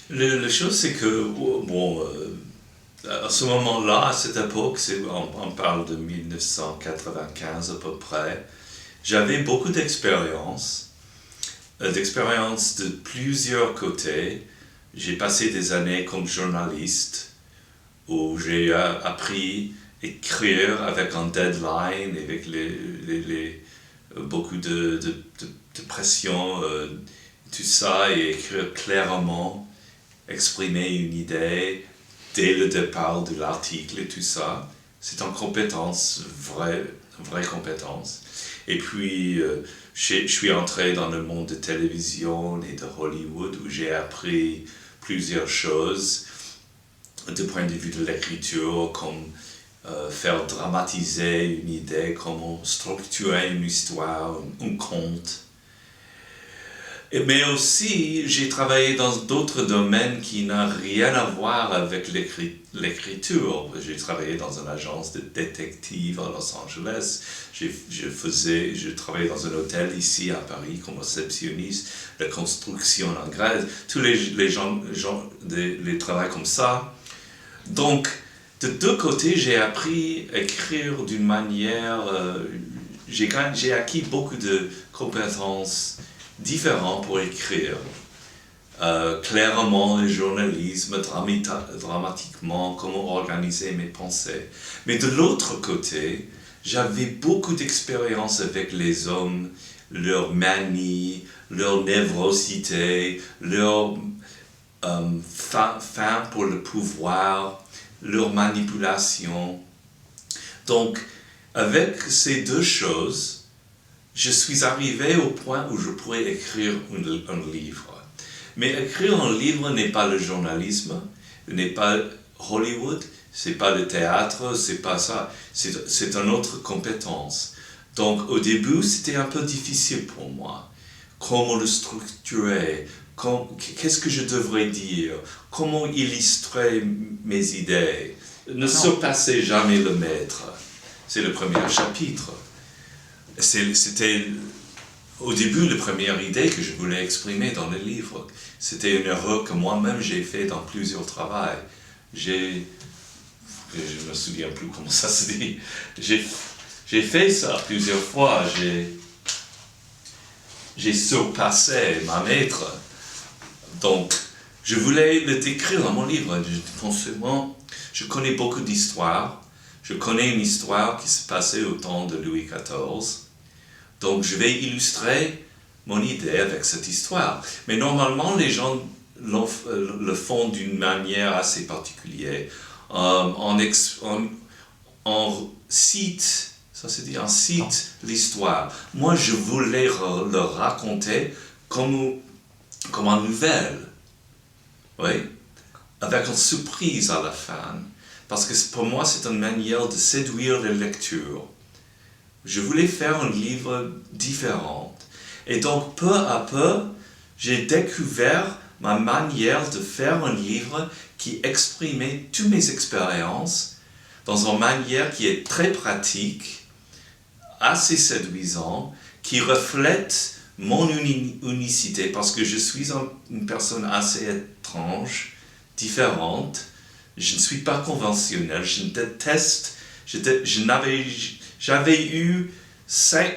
La chose, c'est que, bon, à ce moment-là, à cette époque, on parle de 1995 à peu près, j'avais beaucoup d'expérience de plusieurs côtés. J'ai passé des années comme journaliste où j'ai appris à écrire avec un deadline, avec beaucoup de pression, tout ça, et écrire clairement, exprimer une idée dès le départ de l'article et tout ça. C'est une compétence, vraie compétence. Et puis, je suis entré dans le monde de télévision et de Hollywood où j'ai appris plusieurs choses du point de vue de l'écriture, comme faire dramatiser une idée, comment structurer une histoire, un conte. Mais aussi, j'ai travaillé dans d'autres domaines qui n'ont rien à voir avec l'écriture. J'ai travaillé dans une agence de détective à Los Angeles. Je travaillais dans un hôtel ici à Paris comme réceptionniste, la construction en Grèce, tous les gens les travaux comme ça. Donc, de deux côtés, j'ai appris à écrire d'une manière... j'ai acquis beaucoup de compétences différents pour écrire. Clairement, le journalisme, dramatiquement, comment organiser mes pensées. Mais de l'autre côté, j'avais beaucoup d'expérience avec les hommes, leur manie, leur névrosité, leur faim pour le pouvoir, leur manipulation. Donc, avec ces deux choses, je suis arrivé au point où je pourrais écrire un livre. Mais écrire un livre n'est pas le journalisme, n'est pas Hollywood, c'est pas le théâtre, c'est pas ça. C'est une autre compétence. Donc au début, c'était un peu difficile pour moi. Comment le structurer, qu'est-ce que je devrais dire, comment illustrer mes idées. Ne surpasser jamais le maître. C'est le premier chapitre. C'était au début la première idée que je voulais exprimer dans le livre. C'était une erreur que moi-même j'ai fait dans plusieurs travaux. Je ne me souviens plus comment ça se dit. J'ai fait ça plusieurs fois. J'ai surpassé ma maître. Donc, je voulais le décrire dans mon livre. Je connais beaucoup d'histoires. Je connais une histoire qui se passait au temps de Louis XIV. Donc, je vais illustrer mon idée avec cette histoire. Mais normalement, les gens le font d'une manière assez particulière. On cite, ça se dit, on cite l'histoire. Moi, je voulais le raconter comme une nouvelle. Oui, avec une surprise à la fin. Parce que pour moi, c'est une manière de séduire les lecteurs. Je voulais faire un livre différent. Et donc, peu à peu, j'ai découvert ma manière de faire un livre qui exprimait toutes mes expériences dans une manière qui est très pratique, assez séduisante, qui reflète mon unicité, parce que je suis une personne assez étrange, différente. Je ne suis pas conventionnel, je déteste, j'avais eu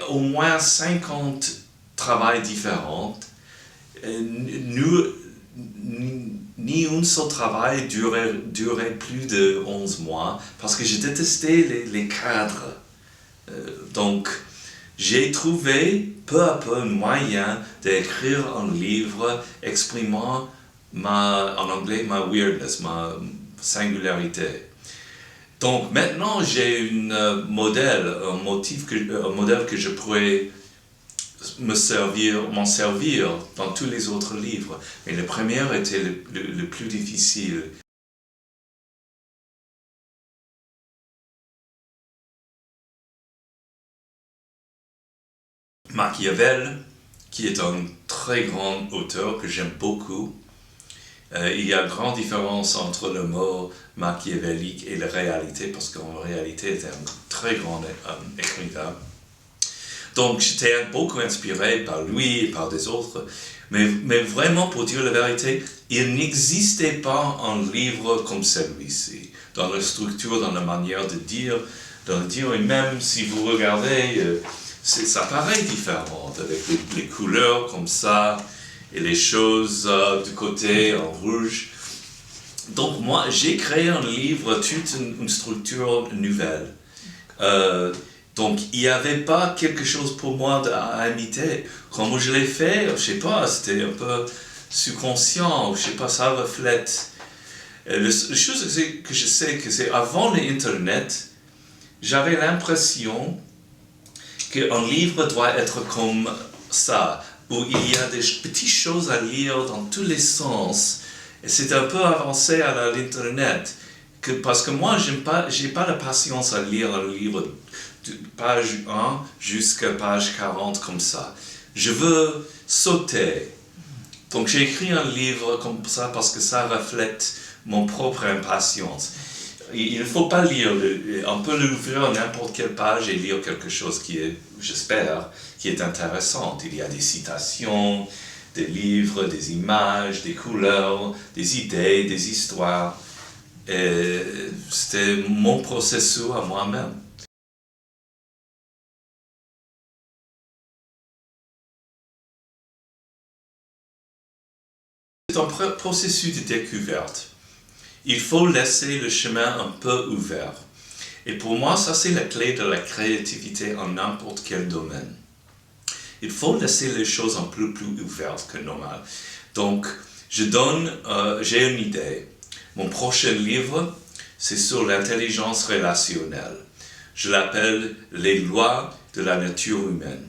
au moins 50 travails différents. Ni un seul travail durait plus de 11 mois, parce que je détestais les cadres. Donc, j'ai trouvé peu à peu un moyen d'écrire un livre exprimant en anglais, ma weirdness, ma singularité. Donc maintenant, j'ai un modèle que je pourrais m'en servir dans tous les autres livres. Mais le premier était le plus difficile. Machiavel, qui est un très grand auteur que j'aime beaucoup. Il y a une grande différence entre le mot machiavélique et la réalité, parce qu'en réalité, c'est un très grand écrivain. Donc j'étais beaucoup inspiré par lui et par des autres. Mais vraiment, pour dire la vérité, il n'existait pas un livre comme celui-ci, dans la structure, dans la manière de dire, et même si vous regardez, ça paraît différent, avec les couleurs comme ça, et les choses du côté en rouge. Donc moi, j'ai créé un livre, toute une structure nouvelle. Donc il n'y avait pas quelque chose pour moi à imiter. Quand je l'ai fait, je sais pas, c'était un peu subconscient, je sais pas, ça reflète. La chose que je sais que c'est avant l'Internet, j'avais l'impression qu'un livre doit être comme ça, où il y a des petites choses à lire dans tous les sens. Et c'est un peu avancé à l'Internet. Parce que moi, j'ai pas la patience à lire un livre de page 1 jusqu'à page 40 comme ça. Je veux sauter. Donc j'ai écrit un livre comme ça parce que ça reflète mon propre impatience. Il ne faut pas lire, on peut l'ouvrir à n'importe quelle page et lire quelque chose qui est, j'espère, qui est intéressant. Il y a des citations, des livres, des images, des couleurs, des idées, des histoires. Et c'était mon processus à moi-même. C'est un processus de découverte. Il faut laisser le chemin un peu ouvert. Et pour moi, ça c'est la clé de la créativité en n'importe quel domaine. Il faut laisser les choses un peu plus ouvertes que normal. Donc, j'ai une idée. Mon prochain livre, c'est sur l'intelligence relationnelle. Je l'appelle Les lois de la nature humaine.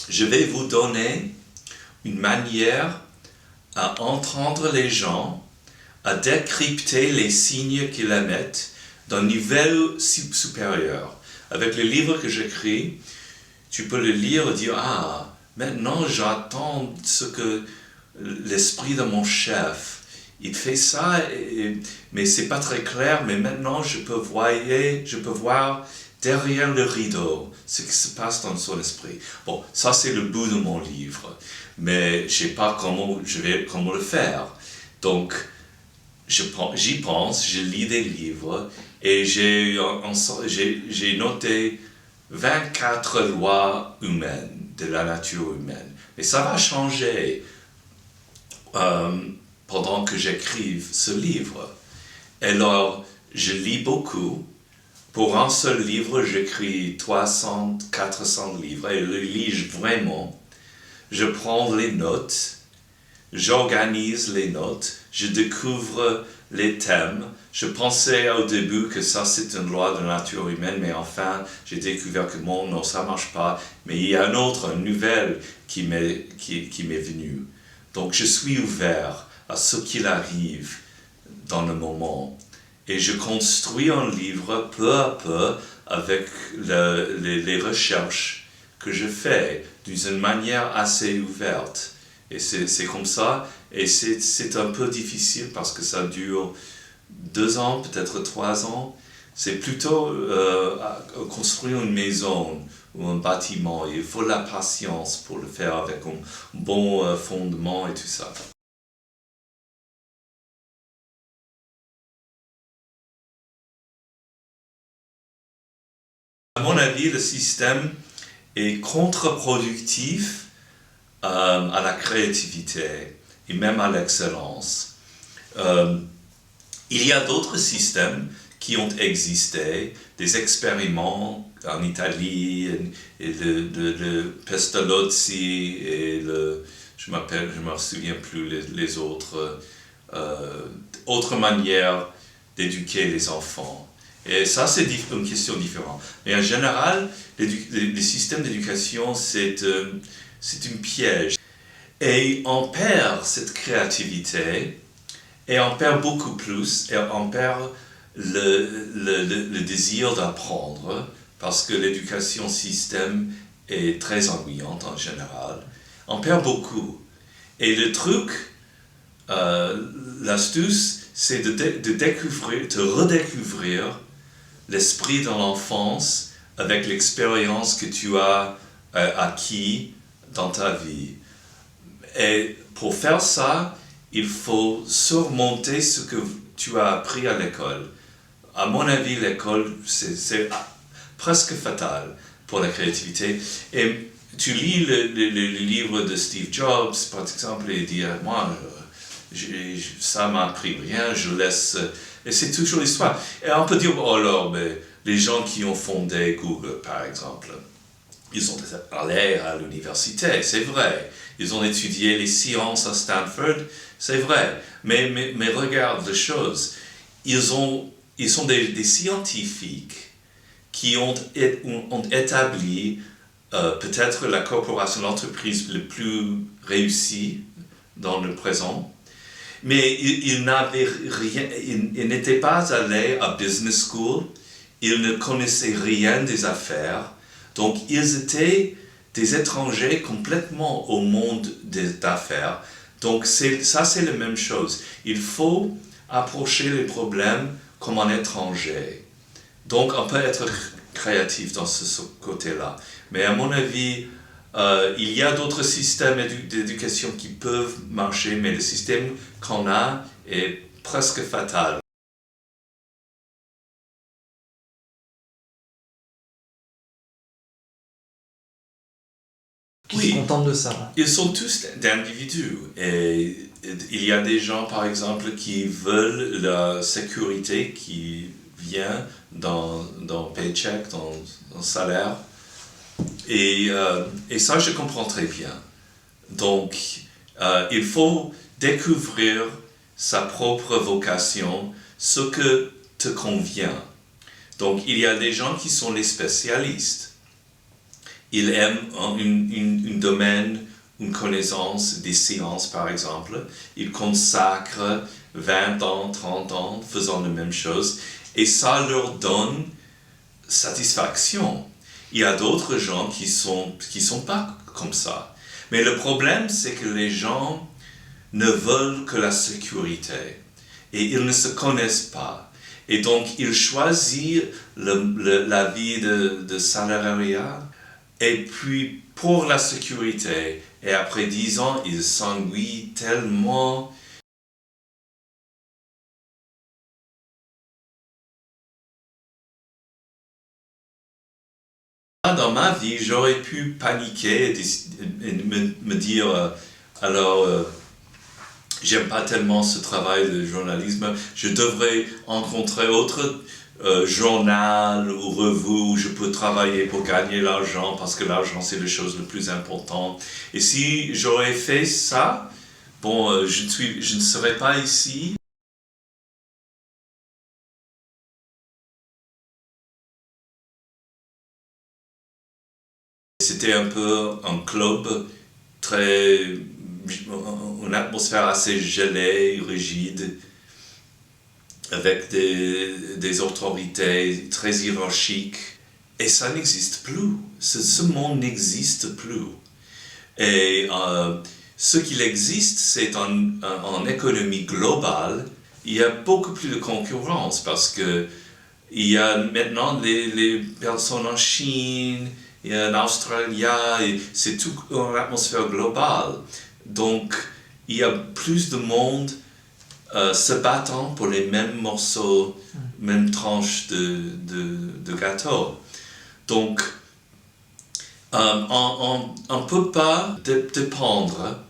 Je vais vous donner une manière à entendre les gens, à décrypter les signes qu'ils émettent d'un niveau supérieur. Avec le livre que j'écris, tu peux le lire et dire « Ah, maintenant j'attends ce que l'esprit de mon chef, il fait ça, mais c'est pas très clair, mais maintenant je peux voir derrière le rideau ce qui se passe dans son esprit. » Bon, ça c'est le bout de mon livre, mais je sais pas comment le faire. Donc, j'y pense, je lis des livres et j'ai noté 24 lois humaines, de la nature humaine. Mais ça va changer pendant que j'écrive ce livre. Alors, je lis beaucoup. Pour un seul livre, j'écris 300, 400 livres et je lis vraiment. Je prends les notes, j'organise les notes, je découvre les thèmes. Je pensais au début que ça c'est une loi de la nature humaine, mais enfin j'ai découvert que non, ça marche pas. Mais il y a une nouvelle qui m'est venue. Donc je suis ouvert à ce qu'il arrive dans le moment. Et je construis un livre peu à peu avec les recherches que je fais d'une manière assez ouverte. Et c'est comme ça, et c'est un peu difficile parce que ça dure 2 ans, peut-être 3 ans. C'est plutôt construire une maison ou un bâtiment. Il faut la patience pour le faire avec un bon fondement et tout ça. À mon avis, le système est contre-productif à la créativité et même à l'excellence. Il y a d'autres systèmes qui ont existé, des expériments en Italie, et le Pestalozzi, et je ne me souviens plus les autres, autres manières d'éduquer les enfants. Et ça, c'est une question différente. Mais en général, les systèmes d'éducation, c'est un piège. Et on perd cette créativité, et on perd beaucoup plus, et on perd le désir d'apprendre, parce que l'éducation système est très ennuyante en général. On perd beaucoup. Et le truc, l'astuce, c'est de redécouvrir l'esprit de l'enfance avec l'expérience que tu as acquis dans ta vie. Et pour faire ça, il faut surmonter ce que tu as appris à l'école. À mon avis, l'école, c'est presque fatal pour la créativité. Et tu lis le livre de Steve Jobs, par exemple, et dire, moi, ça m'a appris rien, je laisse... Et c'est toujours l'histoire. Et on peut dire, oh alors, mais les gens qui ont fondé Google, par exemple, ils sont allés à l'université, c'est vrai. Ils ont étudié les sciences à Stanford, c'est vrai. Mais regarde les choses. Ils sont des scientifiques qui ont établi peut-être la corporation, l'entreprise la plus réussie dans le présent. Mais ils n'étaient pas allés à business school, ils ne connaissaient rien des affaires, donc ils étaient des étrangers complètement au monde des affaires. Donc ça c'est la même chose. Il faut approcher les problèmes comme un étranger. Donc on peut être créatif dans ce côté-là. Mais à mon avis, il y a d'autres systèmes d'éducation qui peuvent marcher, mais le système qu'on a est presque fatal. Qui se contentent de ça. Ils sont tous d'individus. Et il y a des gens, par exemple, qui veulent la sécurité qui vient dans paycheck, dans salaire. Et ça, je comprends très bien. Donc, il faut découvrir sa propre vocation, ce que te convient. Donc, il y a des gens qui sont les spécialistes. Ils aiment un domaine, une connaissance des sciences, par exemple. Ils consacrent 20 ans, 30 ans faisant la même chose. Et ça leur donne satisfaction. Il y a d'autres gens qui sont pas comme ça. Mais le problème, c'est que les gens ne veulent que la sécurité. Et ils ne se connaissent pas. Et donc, ils choisissent la vie de salariat. Et puis, pour la sécurité, et après 10 ans, ils s'ennuient tellement. Dans ma vie, j'aurais pu paniquer et me dire, j'aime pas tellement ce travail de journalisme, je devrais rencontrer autre journal ou revue où je peux travailler pour gagner l'argent, parce que l'argent c'est la chose la plus importante. Et si j'aurais fait ça, bon, je ne serais pas ici. C'était un peu un club très... une atmosphère assez gelée, rigide, avec des autorités très hiérarchiques. Et ça n'existe plus. Ce monde n'existe plus. Et ce qu'il existe, c'est en économie globale, il y a beaucoup plus de concurrence parce que il y a maintenant les personnes en Chine, il y a en Australie, et c'est tout une atmosphère globale. Donc, il y a plus de monde se battant pour les mêmes morceaux, mêmes tranches de gâteau. Donc, on ne peut pas dépendre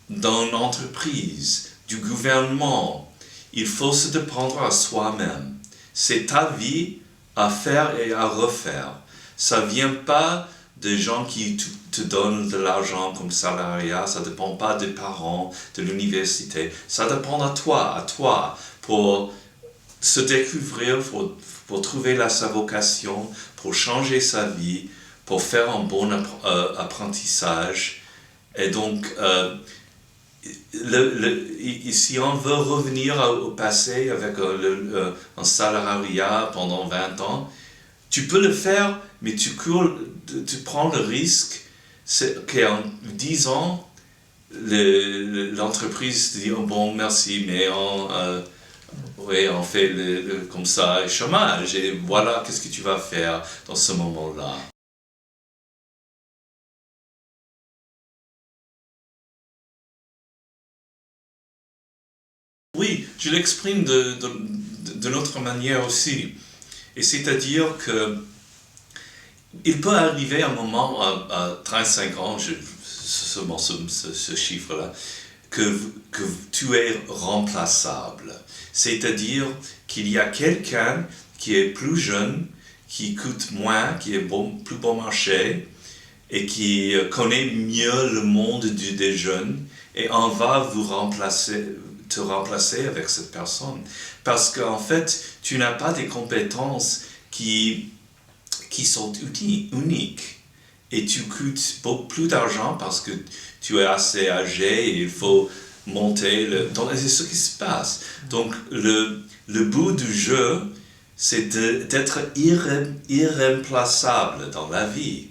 d'une entreprise, du gouvernement. Il faut se dépendre à soi-même. C'est ta vie à faire et à refaire. Ça ne vient pas de gens qui te donnent de l'argent comme salariat, ça ne dépend pas des parents, de l'université. Ça dépend à toi, pour se découvrir, pour trouver sa vocation, pour changer sa vie, pour faire un bon apprentissage. Et donc, si on veut revenir au passé avec un salariat pendant 20 ans, tu peux le faire, mais tu prends le risque qu'en 10 ans, l'entreprise te dit oh, bon merci, mais on fait comme ça, chômage, et voilà qu'est-ce que tu vas faire dans ce moment-là. je l'exprime de notre manière aussi. Et c'est-à-dire que il peut arriver un moment à 35 ans, seulement ce chiffre-là, que tu es remplaçable. C'est-à-dire qu'il y a quelqu'un qui est plus jeune, qui coûte moins, qui est plus bon marché et qui connaît mieux le monde des jeunes, et on va te remplacer avec cette personne. Parce qu'en fait, tu n'as pas des compétences qui sont uniques. Et tu coûtes beaucoup plus d'argent parce que tu es assez âgé et il faut monter Donc, c'est ce qui se passe. Donc, le but du jeu, c'est d'être irremplaçable dans la vie.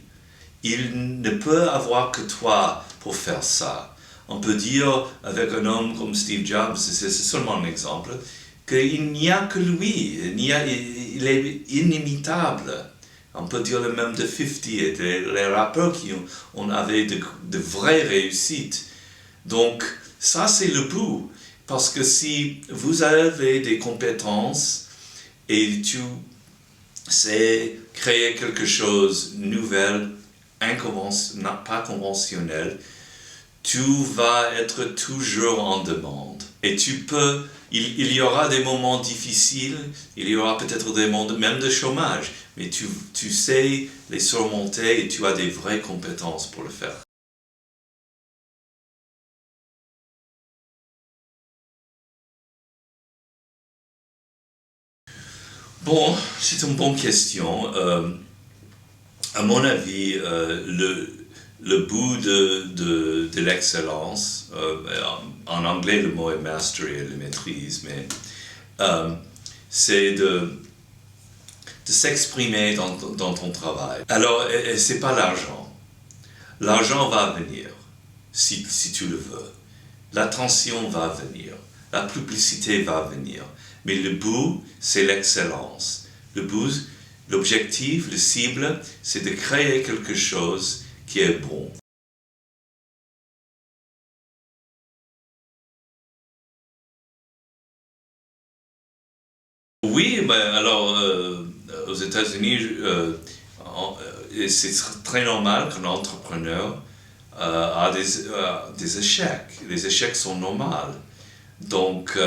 Il ne peut avoir que toi pour faire ça. On peut dire, avec un homme comme Steve Jobs, c'est seulement un exemple, qu'il n'y a que lui. Il est inimitable. On peut dire le même de 50 et les rappeurs qui avaient de vraies réussites. Donc, ça c'est le but. Parce que si vous avez des compétences et tu sais créer quelque chose de nouvel, pas conventionnel, tu vas être toujours en demande. Et il y aura des moments difficiles, il y aura peut-être des moments même de chômage, mais tu sais les surmonter et tu as des vraies compétences pour le faire. Bon, c'est une bonne question. À mon avis, le bout de l'excellence, en anglais le mot est mastery, la maîtrise, mais c'est de s'exprimer dans ton travail. Alors, c'est pas l'argent. L'argent va venir, si tu le veux. L'attention va venir. La publicité va venir. Mais le but, c'est l'excellence. L'objectif, le cible, c'est de créer quelque chose qui est bon. Oui, alors aux États-Unis, c'est très normal qu'un entrepreneur a des échecs. Les échecs sont normaux. Donc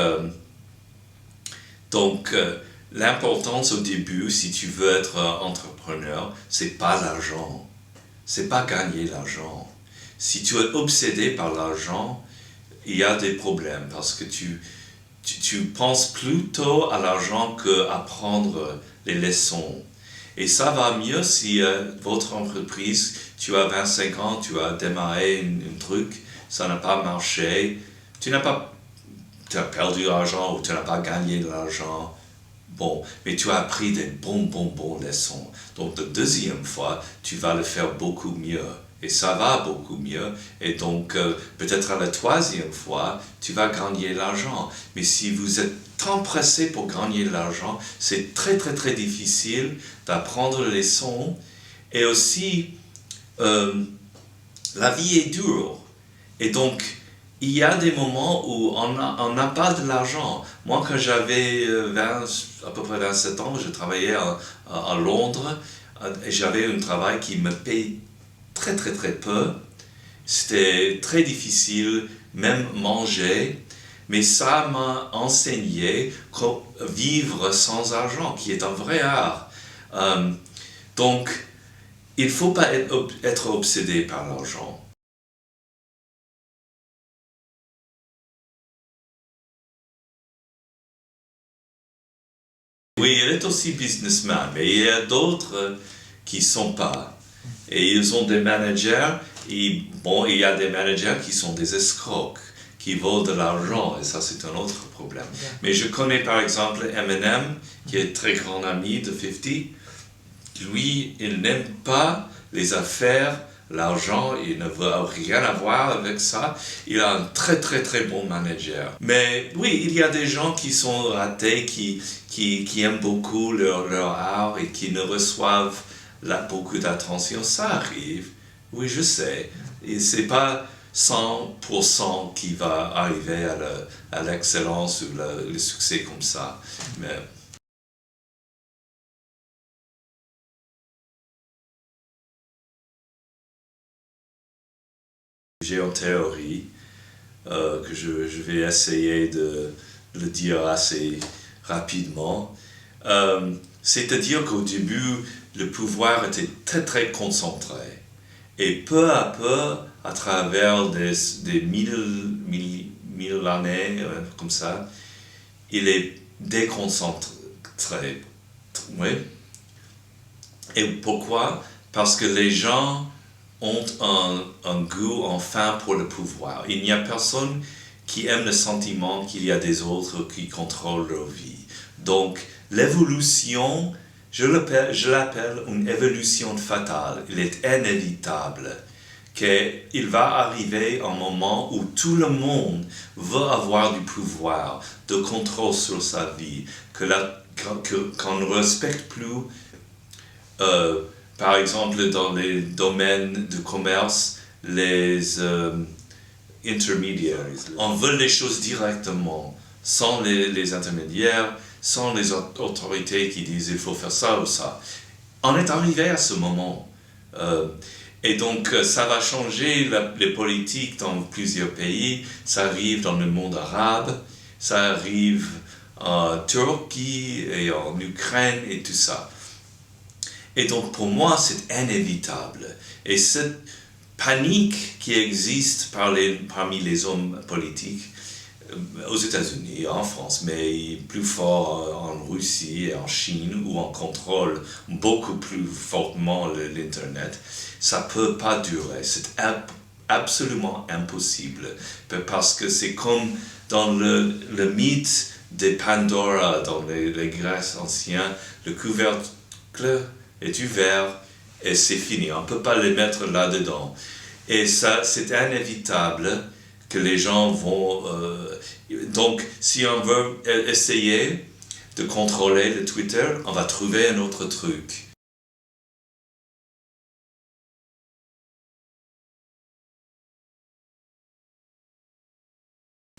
l'importance au début, si tu veux être entrepreneur, c'est pas l'argent. C'est pas gagner l'argent. Si tu es obsédé par l'argent, il y a des problèmes parce que tu penses plutôt à l'argent qu'à prendre les leçons. Et ça va mieux si votre entreprise, tu as 25 ans, tu as démarré un truc, ça n'a pas marché, tu as perdu de l'argent ou tu n'as pas gagné de l'argent. Bon, mais tu as appris des bons leçons. Donc, la deuxième fois, tu vas le faire beaucoup mieux. Et ça va beaucoup mieux. Et donc, peut-être à la troisième fois, tu vas gagner l'argent. Mais si vous êtes tant pressé pour gagner de l'argent, c'est très difficile d'apprendre les leçons. Et aussi, la vie est dure. Et donc, il y a des moments où on n'a pas de l'argent. Moi, quand j'avais à peu près 27 ans, je travaillais à Londres et j'avais un travail qui me paye très peu. C'était très difficile, même manger, mais ça m'a enseigné vivre sans argent, qui est un vrai art. Donc, il ne faut pas être obsédé par l'argent. Oui, il est aussi businessman, mais il y a d'autres qui ne sont pas. Et ils ont des managers, et bon, il y a des managers qui sont des escrocs, qui volent de l'argent, et ça c'est un autre problème. Mais je connais par exemple Eminem, qui est très grand ami de 50. Lui, il n'aime pas les affaires, l'argent, il ne veut rien avoir avec ça. Il a un très bon manager. Mais oui, il y a des gens qui sont ratés, qui aiment beaucoup leur art et qui ne reçoivent beaucoup d'attention. Ça arrive, oui, je sais. Et c'est pas 100% qui va arriver à l'excellence ou le succès comme ça. Mais j'ai une théorie que je vais essayer de le dire assez rapidement. C'est-à-dire qu'au début, le pouvoir était très très concentré. Et peu à peu, à travers des mille années, comme ça, il est déconcentré. Oui. Et pourquoi? Parce que les gens ont un goût enfin pour le pouvoir. Il n'y a personne qui aime le sentiment qu'il y a des autres qui contrôlent leur vie. Donc, l'évolution, je l'appelle une évolution fatale. Il est inévitable qu'il va arriver un moment où tout le monde veut avoir du pouvoir, de contrôle sur sa vie, qu'on ne respecte plus par exemple, dans les domaines du commerce, les intermédiaires. On veut les choses directement, sans les intermédiaires, sans les autorités qui disent il faut faire ça ou ça. On est arrivé à ce moment. Et donc, ça va changer les politiques dans plusieurs pays. Ça arrive dans le monde arabe, ça arrive en Turquie et en Ukraine et tout ça. Et donc pour moi, c'est inévitable. Et cette panique qui existe parmi les hommes politiques, aux États-Unis, en France, mais plus fort en Russie et en Chine, où on contrôle beaucoup plus fortement l'Internet, ça ne peut pas durer. C'est absolument impossible. Parce que c'est comme dans le mythe de Pandora, dans les Grecs anciens, le couvercle est ouvert et c'est fini. On ne peut pas les mettre là-dedans. Et ça, c'est inévitable que les gens vont... donc, si on veut essayer de contrôler le Twitter, on va trouver un autre truc.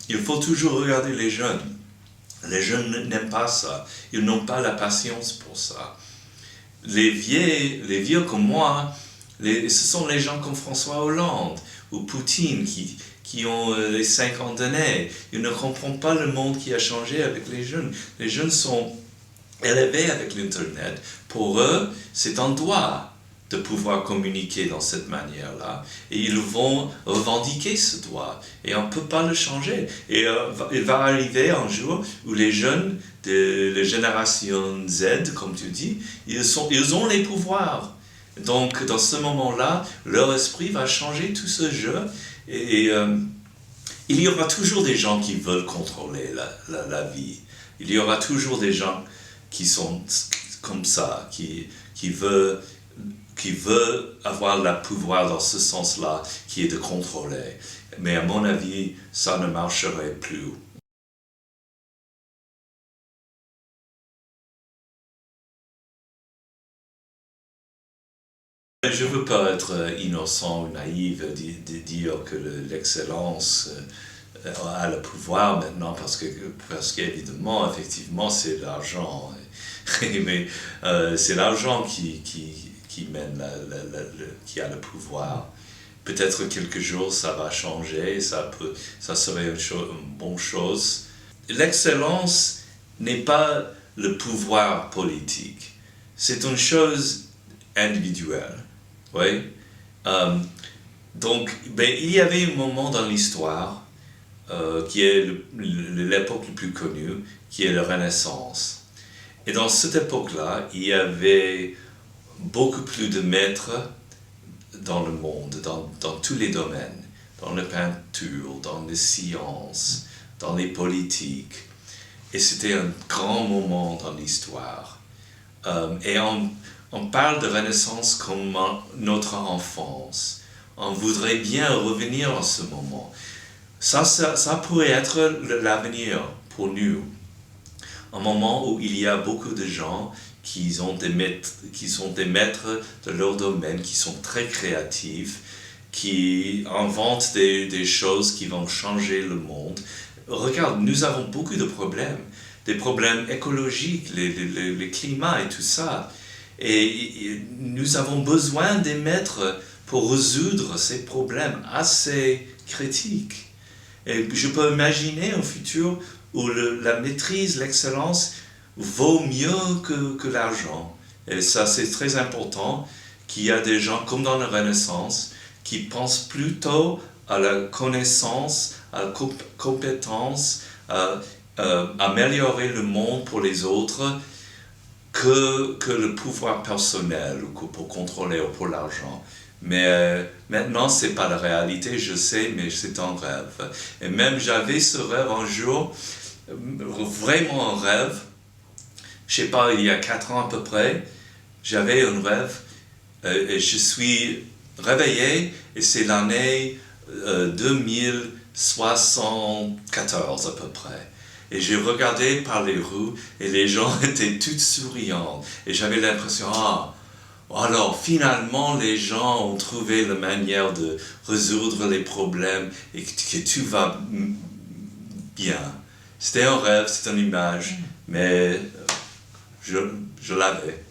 Il faut toujours regarder les jeunes. Les jeunes n'aiment pas ça. Ils n'ont pas la patience pour ça. Les vieux comme moi, ce sont les gens comme François Hollande ou Poutine qui ont les 50 années. Ils ne comprennent pas le monde qui a changé avec les jeunes. Les jeunes sont élevés avec l'Internet. Pour eux, c'est un droit de pouvoir communiquer dans cette manière-là. Et ils vont revendiquer ce droit. Et on ne peut pas le changer. Et il va arriver un jour où les jeunes de la génération Z, comme tu dis, ils ont les pouvoirs. Donc, dans ce moment-là, leur esprit va changer tout ce jeu. Et il y aura toujours des gens qui veulent contrôler la vie. Il y aura toujours des gens qui sont comme ça, qui veulent avoir le pouvoir dans ce sens-là, qui est de contrôler. Mais à mon avis, ça ne marcherait plus. Je ne veux pas être innocent ou naïf de dire que l'excellence a le pouvoir maintenant parce qu'évidemment, effectivement, c'est l'argent. Mais c'est l'argent qui mène, qui a le pouvoir. Peut-être quelques jours ça va changer, ça serait une bonne chose. L'excellence n'est pas le pouvoir politique, c'est une chose individuelle. Oui. Donc, il y avait un moment dans l'histoire qui est l'époque la plus connue, qui est la Renaissance. Et dans cette époque-là, il y avait beaucoup plus de maîtres dans le monde, dans tous les domaines, dans la peinture, dans les sciences, dans les politiques. Et c'était un grand moment dans l'histoire. Et on parle de Renaissance comme notre enfance. On voudrait bien revenir à ce moment. Ça pourrait être l'avenir pour nous. Un moment où il y a beaucoup de gens qui sont des maîtres de leur domaine, qui sont très créatifs qui inventent des choses qui vont changer le monde. Regarde, nous avons beaucoup de problèmes, des problèmes écologiques, le climat et tout ça. Et nous avons besoin des maîtres pour résoudre ces problèmes assez critiques. Et je peux imaginer un futur où la maîtrise, l'excellence vaut mieux que l'argent. Et ça, c'est très important qu'il y a des gens comme dans la Renaissance qui pensent plutôt à la connaissance, à la compétence, à améliorer le monde pour les autres que le pouvoir personnel ou pour contrôler ou pour l'argent. Mais maintenant, ce n'est pas la réalité, je sais, mais c'est un rêve. Et même j'avais ce rêve un jour, vraiment un rêve, je ne sais pas, il y a 4 ans à peu près, j'avais un rêve et je suis réveillé et c'est l'année 2074 à peu près. Et j'ai regardé par les rues et les gens étaient tous souriants. Et j'avais l'impression, alors finalement les gens ont trouvé la manière de résoudre les problèmes et que tout va bien. C'était un rêve, c'était une image, mais je l'avais.